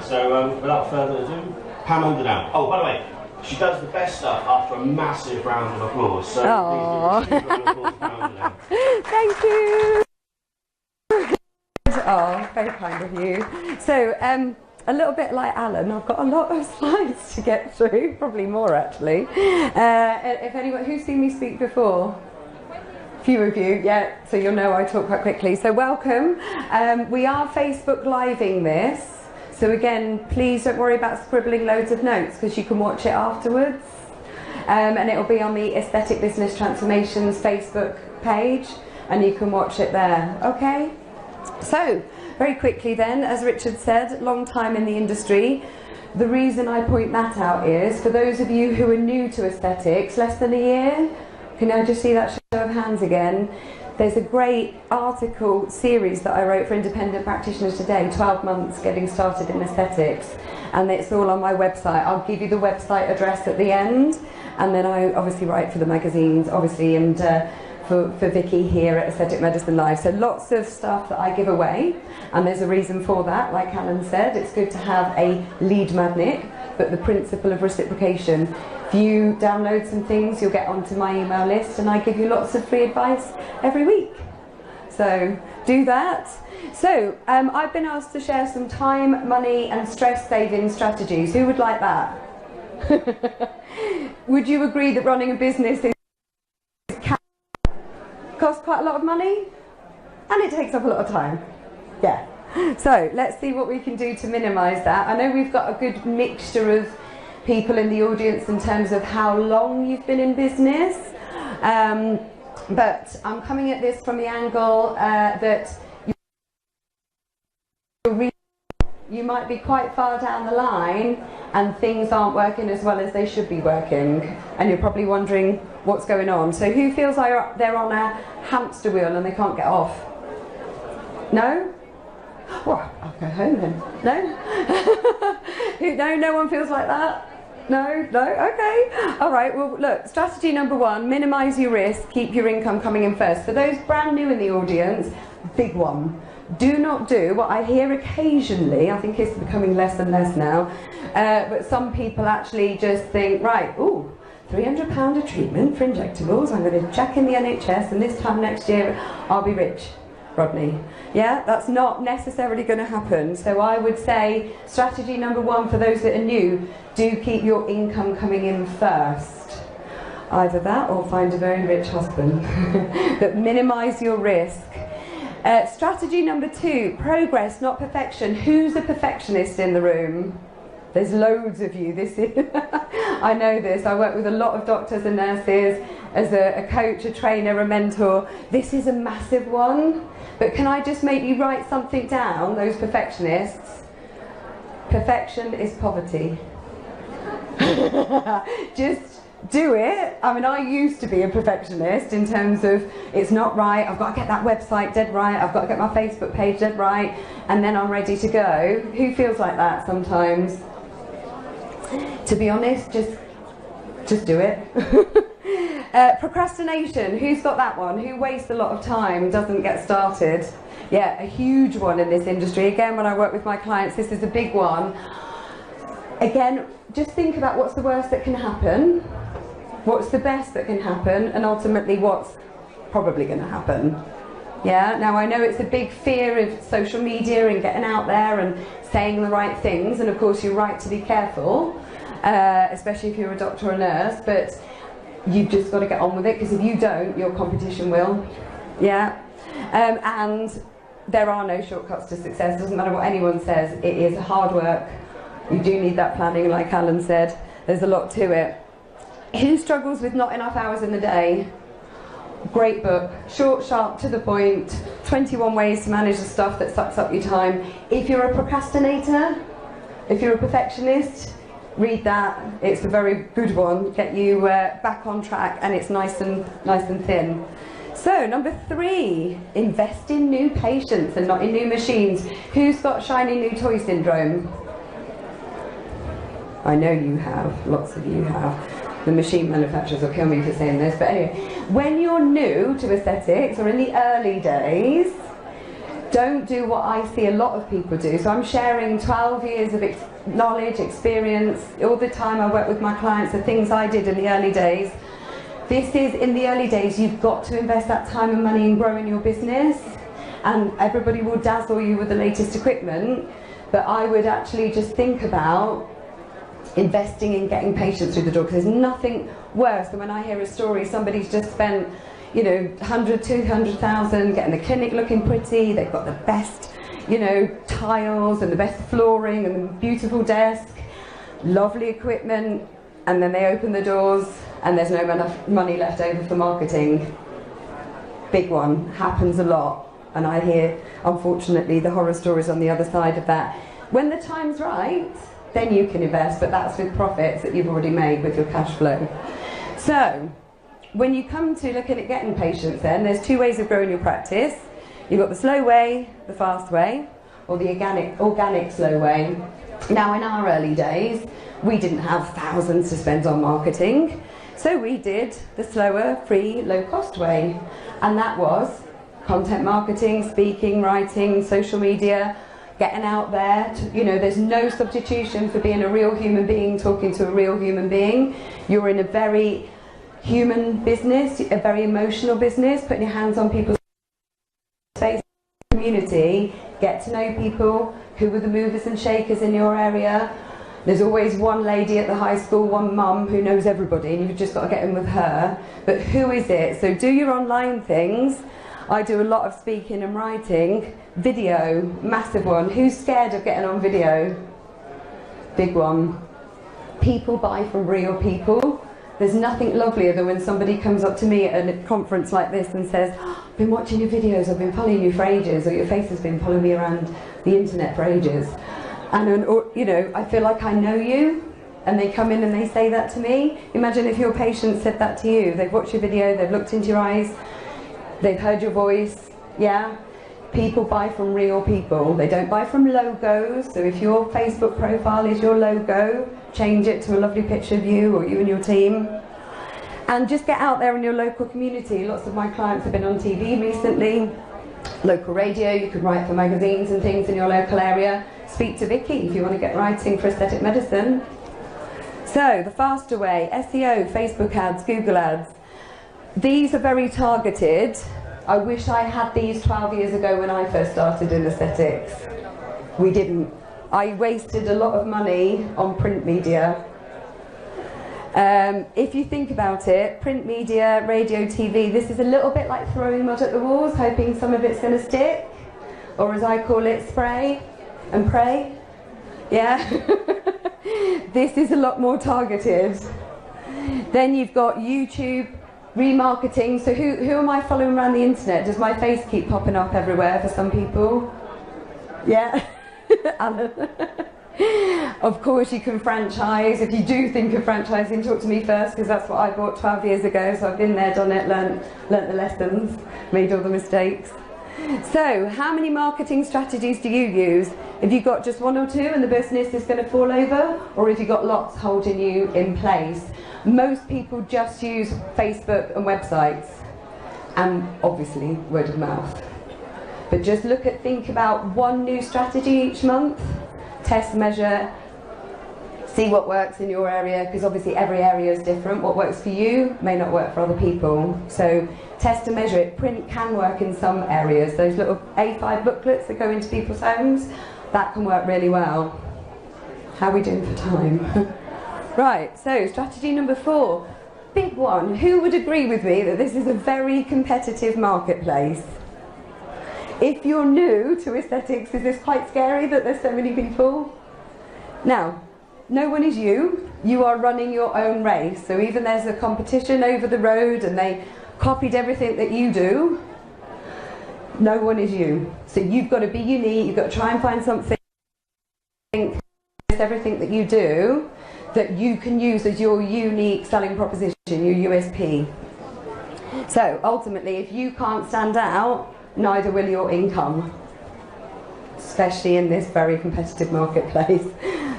So without further ado, Pam Underdown. Oh, by the way, she does the best stuff after a massive round of applause. So please do a round of applause for Pam Underdown. Thank you. Oh, very kind of you. So, a little bit like Alan, I've got a lot of slides to get through, probably more actually. If anyone, who's seen me speak before? Few of you, yeah, so you'll know I talk quite quickly. So welcome. We are Facebook Living this. So again, please don't worry about scribbling loads of notes because you can watch it afterwards. And it'll be on the Aesthetic Business Transformations Facebook page and you can watch it there, okay? So, very quickly then, as Richard said, long time in the industry. The reason I point that out is, for those of you who are new to aesthetics, less than a year, can I just see that show of hands again? There's a great article series that I wrote for independent practitioners today, 12 months getting started in aesthetics, and it's all on my website. I'll give you the website address at the end, and then I obviously write for the magazines, obviously, and for Vicky here at Aesthetic Medicine Live. So lots of stuff that I give away, and there's a reason for that. Like Alan said, it's good to have a lead magnet, but the principle of reciprocation. If you download some things, you'll get onto my email list, and I give you lots of free advice every week. So do that. So I've been asked to share some time, money, and stress saving strategies. Who would like that? Would you agree that running a business costs quite a lot of money and it takes up a lot of time? Yeah. So let's see what we can do to minimise that. I know we've got a good mixture of people in the audience in terms of how long you've been in business, but I'm coming at this from the angle that you might be quite far down the line and things aren't working as well as they should be working, and you're probably wondering what's going on. So who feels like they're on a hamster wheel and they can't get off? No? Well, I'll go home then. No? No, no one feels like that? No? No? Okay. All right, well, look, strategy number one, minimise your risk, keep your income coming in first. For those brand new in the audience, big one. Do not do what I hear occasionally, I think it's becoming less and less now, but some people actually just think, right, ooh, £300 a treatment for injectables, I'm going to check in the NHS and this time next year I'll be rich. Rodney. Yeah, that's not necessarily going to happen. So I would say strategy number one for those that are new, do keep your income coming in first. Either that or find a very rich husband. But minimise your risk. Strategy number two, progress, not perfection. Who's a perfectionist in the room? There's loads of you. This is I know this. I work with a lot of doctors and nurses as a coach, a trainer, a mentor. This is a massive one. But can I just make you write something down, those perfectionists? Perfection is poverty. Just do it. I mean, I used to be a perfectionist in terms of it's not right, I've got to get that website dead right, I've got to get my Facebook page dead right, and then I'm ready to go. Who feels like that sometimes? To be honest, just do it. Procrastination, who's got that one? Who wastes a lot of time, doesn't get started? Yeah, a huge one in this industry. Again, when I work with my clients, this is a big one. Again, just think about what's the worst that can happen, what's the best that can happen, and ultimately what's probably going to happen. Yeah, now I know it's a big fear of social media and getting out there and saying the right things, and of course you're right to be careful, especially if you're a doctor or a nurse, but you've just got to get on with it, because if you don't, your competition will. Yeah, and there are no shortcuts to success. Doesn't matter what anyone says, it is hard work. You do need that planning, like Alan said. There's a lot to it. Who struggles with not enough hours in the day? Great book, short, sharp, to the point, 21 ways to manage the stuff that sucks up your time. If you're a procrastinator, if you're a perfectionist, read that. It's a very good one. Get you back on track, and it's nice and thin. So number three, invest in new patients and not in new machines. Who's got shiny new toy syndrome? I know you have, lots of you have. The machine manufacturers will kill me for saying this, but anyway, when you're new to aesthetics or in the early days, Don't do what I see a lot of people do. So I'm sharing 12 years of knowledge, experience, all the time I work with my clients, the things I did in the early days. This is, in the early days, you've got to invest that time and money in growing your business, and everybody will dazzle you with the latest equipment, but I would actually just think about investing in getting patients through the door, because there's nothing worse than when I hear a story, somebody's just spent, you know, 100, 200,000 getting the clinic looking pretty, they've got the best, you know, tiles and the best flooring and the beautiful desk, lovely equipment, and then they open the doors and there's no enough money left over for marketing. Big one, happens a lot, and I hear, unfortunately, the horror stories on the other side of that. When the time's right, then you can invest, but that's with profits that you've already made with your cash flow. So, when you come to looking at getting patients then, there's two ways of growing your practice. You've got the slow way, the fast way, or the organic slow way. Now, in our early days, we didn't have thousands to spend on marketing, so we did the slower, free, low-cost way. And that was content marketing, speaking, writing, social media, getting out there. You know, there's no substitution for being a real human being, talking to a real human being. You're in a very human business, a very emotional business, putting your hands on people's face, community, get to know people, who are the movers and shakers in your area. There's always one lady at the high school, one mum who knows everybody, and you've just got to get in with her. But who is it? So do your online things. I do a lot of speaking and writing. Video, massive one. Who's scared of getting on video? Big one. People buy from real people. There's nothing lovelier than when somebody comes up to me at a conference like this and says, oh, I've been watching your videos, I've been following you for ages, or your face has been following me around the internet for ages. And, or, you know, I feel like I know you, and they come in and they say that to me. Imagine if your patient said that to you. They've watched your video, they've looked into your eyes, they've heard your voice, yeah? People buy from real people. They don't buy from logos. So if your Facebook profile is your logo, change it to a lovely picture of you or you and your team. And just get out there in your local community. Lots of my clients have been on TV recently. Local radio, you could write for magazines and things in your local area. Speak to Vicky if you want to get writing for aesthetic medicine. So, the faster way, SEO, Facebook ads, Google ads. These are very targeted. I wish I had these 12 years ago when I first started in aesthetics. We didn't. I wasted a lot of money on print media. If you think about it, print media, radio, TV, this is a little bit like throwing mud at the walls, hoping some of it's going to stick. Or as I call it, spray and pray. Yeah? This is a lot more targeted. Then you've got YouTube, remarketing. So who am I following around the internet? Does my face keep popping up everywhere for some people? Yeah? Alan. Of course you can franchise. If you do think of franchising, talk to me first, because that's what I bought 12 years ago, so I've been there, done it, learnt the lessons, made all the mistakes. So, how many marketing strategies do you use? Have you got just one or two and the business is going to fall over? Or have you got lots holding you in place? Most people just use Facebook and websites, and obviously word of mouth. But just think about one new strategy each month, test, measure, see what works in your area, because obviously every area is different. What works for you may not work for other people. So test and measure it. Print can work in some areas. Those little A5 booklets that go into people's homes, that can work really well. How are we doing for time? Right, so strategy number 4. Big one. Who would agree with me that this is a very competitive marketplace? If you're new to aesthetics, is this quite scary that there's so many people? Now, no one is you. You are running your own race. So even there's a competition over the road and they copied everything that you do, no one is you. So you've got to be unique. You've got to try and find something, everything that you do, that you can use as your unique selling proposition, your USP. So ultimately, if you can't stand out, neither will your income, especially in this very competitive marketplace.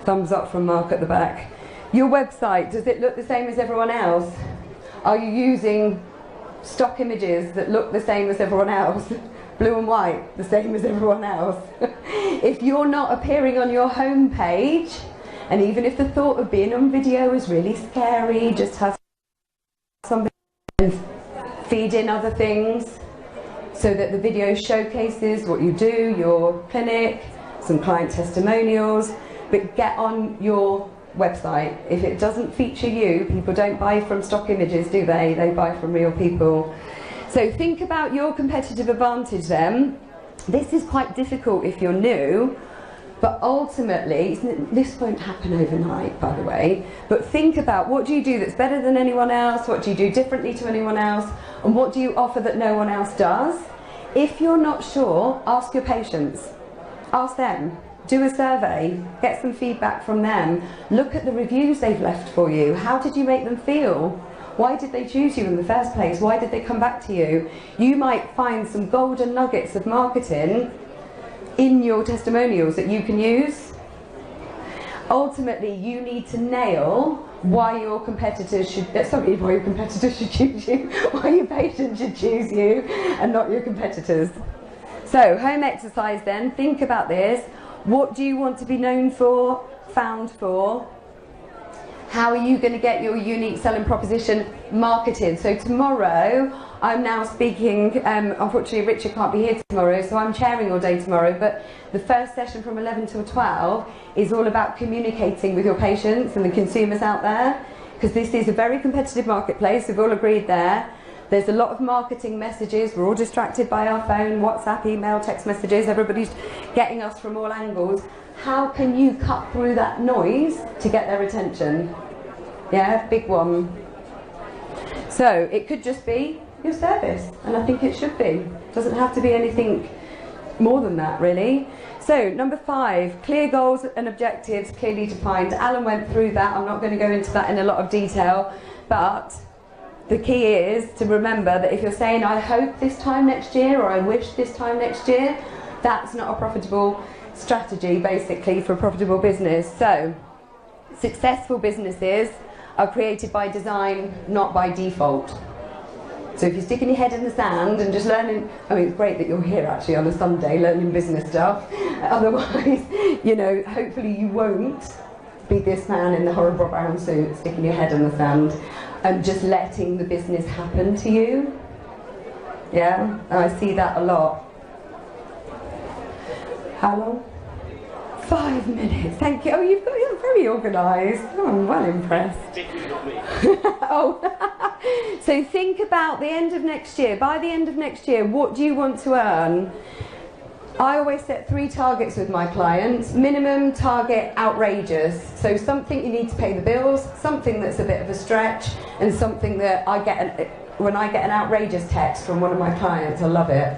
Thumbs up from Mark at the back. Your website, does it look the same as everyone else? Are you using stock images that look the same as everyone else? blue and white, the same as everyone else. If you're not appearing on your home page, and even if the thought of being on video is really scary, just have somebody feed in other things so that the video showcases what you do, your clinic, some client testimonials, but get on your website. If it doesn't feature you, people don't buy from stock images, do they? They buy from real people. So think about your competitive advantage then. This is quite difficult if you're new, but ultimately, this won't happen overnight, by the way, but think about what do you do that's better than anyone else, what do you do differently to anyone else, and what do you offer that no one else does? If you're not sure, ask your patients. Ask them. Do a survey. Get some feedback from them. Look at the reviews they've left for you. How did you make them feel? Why did they choose you in the first place? Why did they come back to you? You might find some golden nuggets of marketing in your testimonials that you can use. Ultimately, you need to nail why your competitors should, why your competitors should choose you, why your patients should choose you, and not your competitors. So, home exercise then, think about this. What do you want to be known for, found for? How are you going to get your unique selling proposition marketed? So tomorrow, I'm now speaking, unfortunately Richard can't be here tomorrow, so I'm chairing all day tomorrow, but the first session from 11 till 12 is all about communicating with your patients and the consumers out there, because this is a very competitive marketplace, we've all agreed there. There's a lot of marketing messages, we're all distracted by our phone, WhatsApp, email, text messages, everybody's getting us from all angles. How can you cut through that noise to get their attention? Yeah, big one. So it could just be your service, and I think it should be. It doesn't have to be anything more than that, really. So number 5, clear goals and objectives, clearly defined. Alan went through that. I'm not going to go into that in a lot of detail, but the key is to remember that if you're saying, I hope this time next year, or I wish this time next year, that's not a profitable strategy, basically, for a profitable business. So successful businesses are created by design, not by default. So if you're sticking your head in the sand and just learning, I mean, it's great that you're here actually on a Sunday learning business stuff. Otherwise, you know, hopefully you won't be this man in the horrible brown suit sticking your head in the sand and just letting the business happen to you. Yeah, and I see that a lot. How long? 5 minutes, thank you. Oh, you're very organised. Oh, I'm well impressed. Oh, so think about the end of next year. By the end of next year, what do you want to earn? I always set 3 targets with my clients. Minimum, target, outrageous. So something you need to pay the bills, something that's a bit of a stretch, and something that when I get an outrageous text from one of my clients, I love it.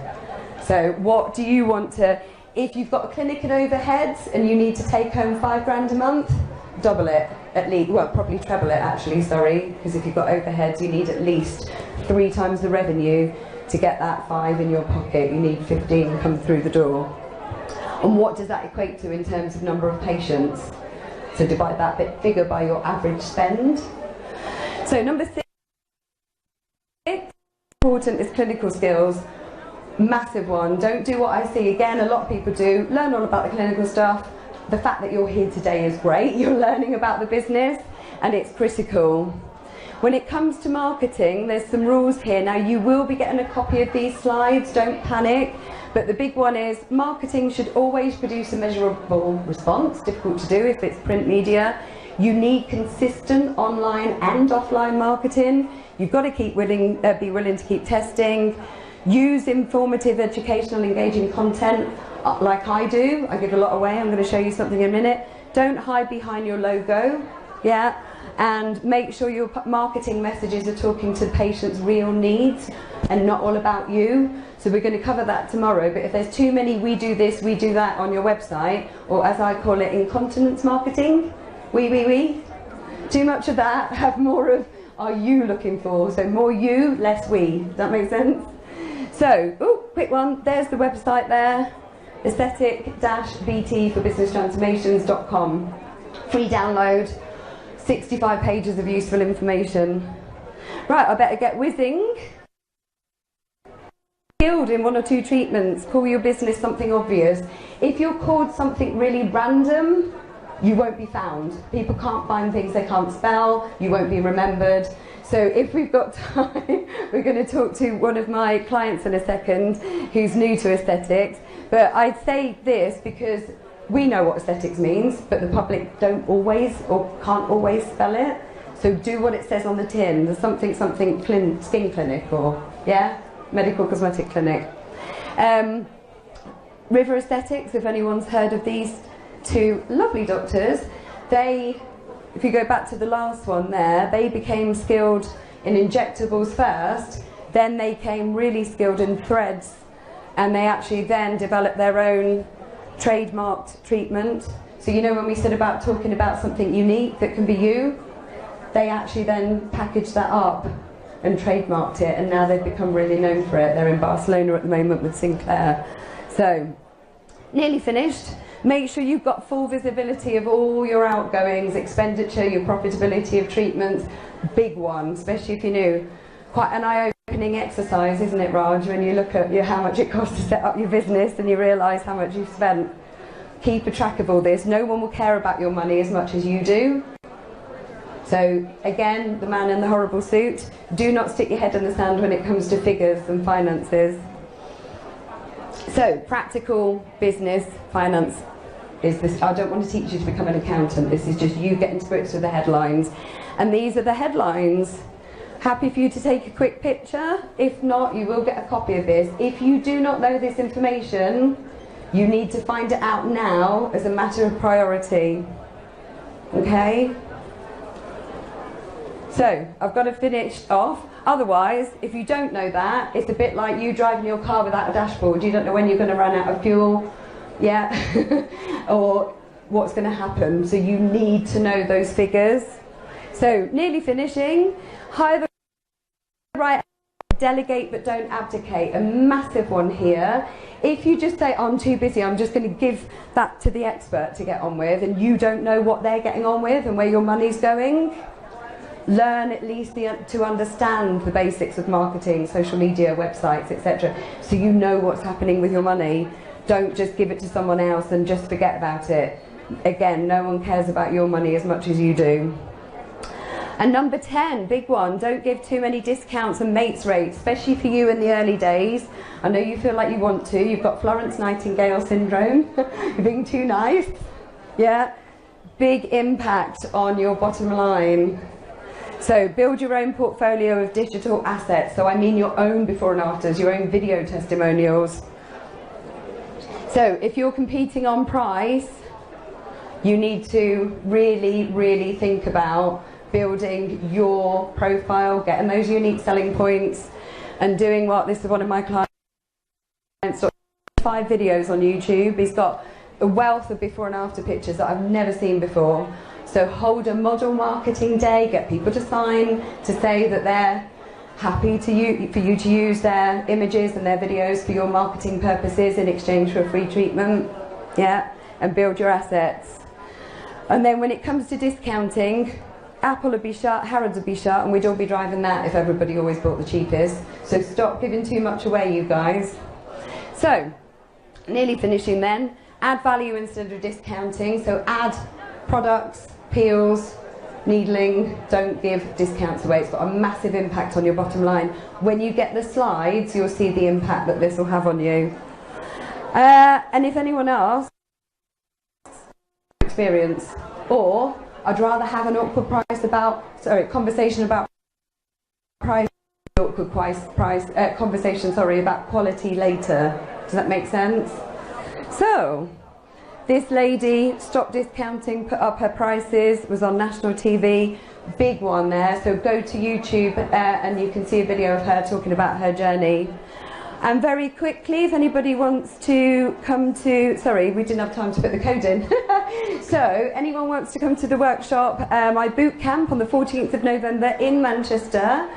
So what do you want to... If you've got a clinic and overheads and you need to take home £5 a month, double it at least. Well, probably treble it actually, sorry, because if you've got overheads you need at least 3 times the revenue to get that 5 in your pocket. You need 15 come through the door. And what does that equate to in terms of number of patients? So divide that figure by your average spend. So number 6, important is clinical skills. Massive one. Don't do what I see again a lot of people do. Learn all about the clinical stuff. The fact that you're here today is great. You're learning about the business and it's critical. When it comes to marketing, there's some rules here. Now you will be getting a copy of these slides, don't panic. But the big one is marketing should always produce a measurable response. Difficult to do if it's print media. You need consistent online and offline marketing. You've got to be willing to keep testing. Use informative, educational, engaging content like I do. I give a lot away. I'm going to show you something in a minute. Don't hide behind your logo, yeah? And make sure your marketing messages are talking to the patient's real needs and not all about you. So we're going to cover that tomorrow. But if there's too many we do this, we do that on your website, or as I call it, incontinence marketing, we, too much of that, have more of are you looking for. So more you, less we. Does that make sense? So, quick one, there's the website there, aesthetic-bt for businesstransformations.com. Free download, 65 pages of useful information. Right, I better get whizzing. skilled in one or two treatments, call your business something obvious. If you're called something really random, you won't be found. People can't find things they can't spell, you won't be remembered. So if we've got time, we're going to talk to one of my clients in a second who's new to aesthetics. But I'd say this because we know what aesthetics means, but the public don't always or can't always spell it. So do what it says on the tin. There's something skin clinic or, yeah, medical cosmetic clinic. River Aesthetics, if anyone's heard of these two lovely doctors, they, if you go back to the last one there, they became skilled in injectables first, then they became really skilled in threads, and they actually then developed their own trademarked treatment. So you know when we said about talking about something unique that can be you, they actually then packaged that up and trademarked it, and now they've become really known for it. They're in Barcelona at the moment with Sinclair. So, nearly finished. Make sure you've got full visibility of all your outgoings, expenditure, your profitability of treatments. Big one, especially if you're new. Quite an eye-opening exercise, isn't it, Raj, when you look at how much it costs to set up your business and you realise how much you've spent. Keep a track of all this. No one will care about your money as much as you do. So, again, the man in the horrible suit, do not stick your head in the sand when it comes to figures and finances. So, practical business finance is this. I don't want to teach you to become an accountant. This is just you getting to grips with the headlines. And these are the headlines. Happy for you to take a quick picture. If not, you will get a copy of this. If you do not know this information, you need to find it out now as a matter of priority. Okay? So, I've got to finish off. Otherwise, if you don't know that, it's a bit like you driving your car without a dashboard. You don't know when you're going to run out of fuel, yeah, or what's going to happen. So you need to know those figures. So, nearly finishing. Hire the right, delegate but don't abdicate. A massive one here. If you just say, I'm too busy, I'm just going to give that to the expert to get on with, and you don't know what they're getting on with and where your money's going, learn at least to understand the basics of marketing, social media, websites, etc. So you know what's happening with your money. Don't just give it to someone else and just forget about it. Again, no one cares about your money as much as you do. And number 10, big one, don't give too many discounts and mates rates, especially for you in the early days. I know you feel like you want to. You've got Florence Nightingale syndrome. You're being too nice. Yeah. Big impact on your bottom line. So build your own portfolio of digital assets. So I mean your own before and afters, your own video testimonials. So if you're competing on price, you need to really, really think about building your profile, getting those unique selling points, and doing what, this is one of my clients, 5 videos on YouTube. He's got a wealth of before and after pictures that I've never seen before. So hold a model marketing day, get people to sign to say that they're happy for you to use their images and their videos for your marketing purposes in exchange for a free treatment, yeah, and build your assets. And then when it comes to discounting, Apple would be shut, Harrods would be shut, and we'd all be driving that if everybody always bought the cheapest. So stop giving too much away, you guys. So, nearly finishing then, add value instead of discounting. So add products, peels, needling, don't give discounts away. It's got a massive impact on your bottom line. When you get the slides, you'll see the impact that this will have on you. And if anyone asks, experience, or I'd rather have an awkward conversation about price, awkward conversation about quality later. Does that make sense? So, this lady stopped discounting, put up her prices, was on national TV, big one there. So go to YouTube and you can see a video of her talking about her journey. And very quickly, if anybody wants to come to, sorry, we didn't have time to put the code in. So anyone wants to come to the workshop, my boot camp on the 14th of November in Manchester,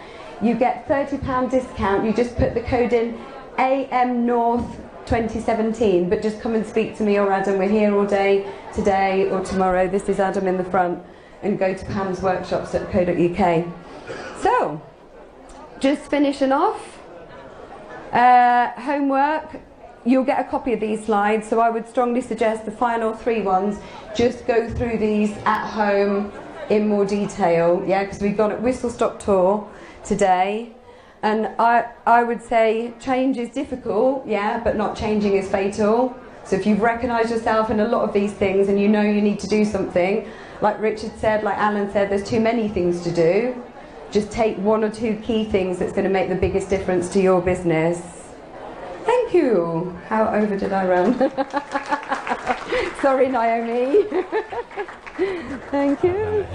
you get £30 discount. You just put the code in AM North 2017, but just come and speak to me or Adam. We're here all day today or tomorrow. This is Adam in the front, and go to Pam's workshops.co.uk. So, just finishing off, Homework, you'll get a copy of these slides, so I would strongly suggest the final 3 ones, just go through these at home in more detail, yeah, because we've got a whistle-stop tour today, and I would say change is difficult, yeah, but not changing is fatal. So if you've recognised yourself in a lot of these things and you know you need to do something, like Richard said, like Alan said, there's too many things to do. Just take 1 or 2 key things that's going to make the biggest difference to your business. Thank you. How over did I run? Sorry, Naomi. Thank you.